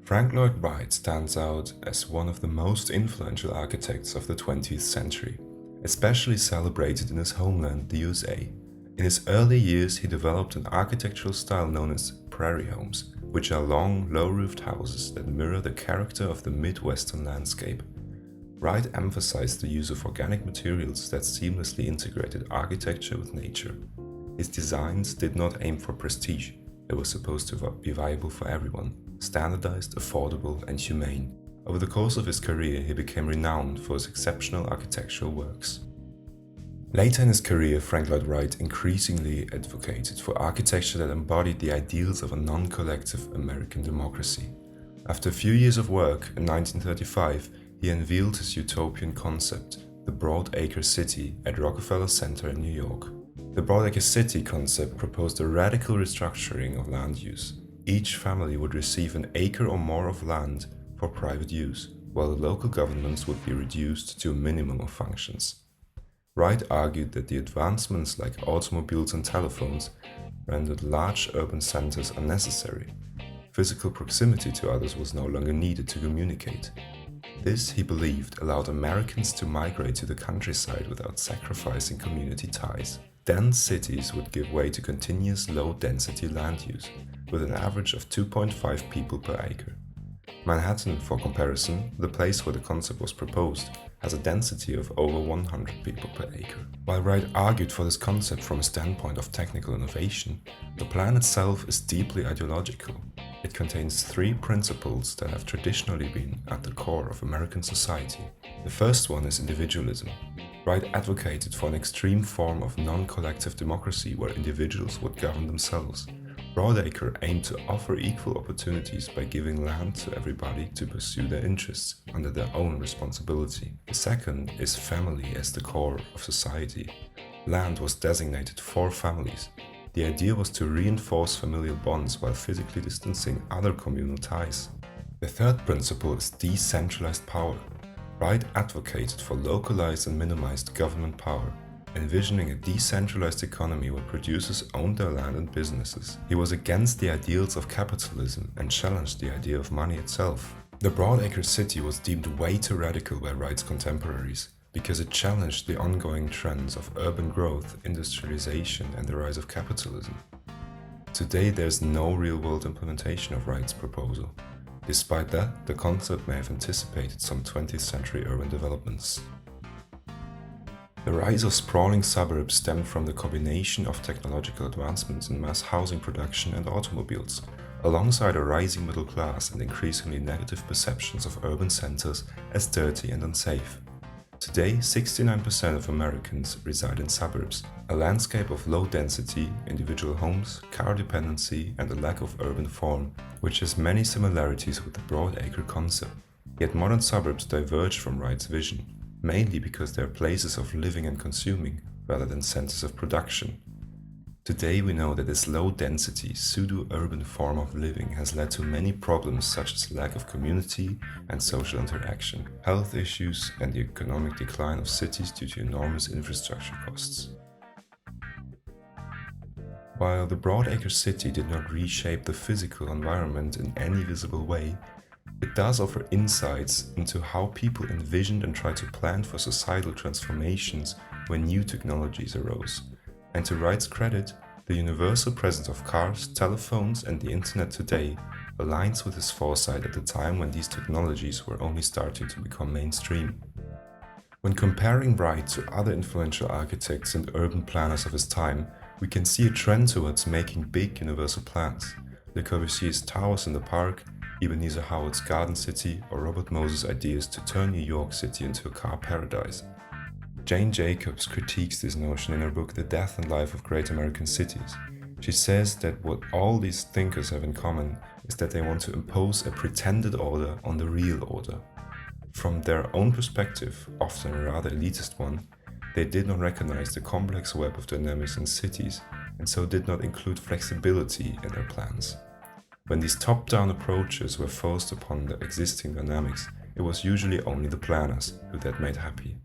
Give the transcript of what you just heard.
Frank Lloyd Wright stands out as one of the most influential architects of the 20th century, especially celebrated in his homeland, the USA. In his early years, he developed an architectural style known as prairie homes, which are long, low-roofed houses that mirror the character of the Midwestern landscape. Wright emphasized the use of organic materials that seamlessly integrated architecture with nature. His designs did not aim for prestige. They were supposed to be viable for everyone, standardized, affordable, and humane. Over the course of his career, he became renowned for his exceptional architectural works. Later in his career, Frank Lloyd Wright increasingly advocated for architecture that embodied the ideals of a non-collective American democracy. After a few years of work, in 1935, he unveiled his utopian concept, the Broadacre City, at Rockefeller Center in New York. The Broadacre City concept proposed a radical restructuring of land use. Each family would receive an acre or more of land for private use, while the local governments would be reduced to a minimum of functions. Wright argued that the advancements like automobiles and telephones rendered large urban centers unnecessary. Physical proximity to others was no longer needed to communicate. This, he believed, allowed Americans to migrate to the countryside without sacrificing community ties. Dense cities would give way to continuous low-density land use, with an average of 2.5 people per acre. Manhattan, for comparison, the place where the concept was proposed, has a density of over 100 people per acre. While Wright argued for this concept from a standpoint of technical innovation, the plan itself is deeply ideological. It contains three principles that have traditionally been at the core of American society. The first one is individualism. Wright advocated for an extreme form of non-collective democracy where individuals would govern themselves. Broadacre aimed to offer equal opportunities by giving land to everybody to pursue their interests under their own responsibility. The second is family as the core of society. Land was designated for families. The idea was to reinforce familial bonds while physically distancing other communal ties. The third principle is decentralized power. Wright advocated for localized and minimized government power, envisioning a decentralized economy where producers owned their land and businesses. He was against the ideals of capitalism and challenged the idea of money itself. The Broadacre City was deemed way too radical by Wright's contemporaries because it challenged the ongoing trends of urban growth, industrialization, and the rise of capitalism. Today, there's no real-world implementation of Wright's proposal. Despite that, the concept may have anticipated some 20th century urban developments. The rise of sprawling suburbs stemmed from the combination of technological advancements in mass housing production and automobiles, alongside a rising middle class and increasingly negative perceptions of urban centers as dirty and unsafe. Today, 69% of Americans reside in suburbs, a landscape of low density, individual homes, car dependency, and a lack of urban form, which has many similarities with the Broadacre concept. Yet modern suburbs diverge from Wright's vision, mainly because they are places of living and consuming, rather than centers of production. Today we know that this low-density, pseudo-urban form of living has led to many problems such as lack of community and social interaction, health issues, and the economic decline of cities due to enormous infrastructure costs. While the Broadacre City did not reshape the physical environment in any visible way, it does offer insights into how people envisioned and tried to plan for societal transformations when new technologies arose. And to Wright's credit, the universal presence of cars, telephones, and the internet today aligns with his foresight at the time when these technologies were only starting to become mainstream. When comparing Wright to other influential architects and urban planners of his time, we can see a trend towards making big universal plans. Le Corbusier's towers in the park, Ebenezer Howard's Garden City, or Robert Moses' ideas to turn New York City into a car paradise. Jane Jacobs critiques this notion in her book The Death and Life of Great American Cities. She says that what all these thinkers have in common is that they want to impose a pretended order on the real order. From their own perspective, often a rather elitist one, they did not recognize the complex web of dynamics in cities and so did not include flexibility in their plans. When these top-down approaches were forced upon the existing dynamics, it was usually only the planners who that made happy.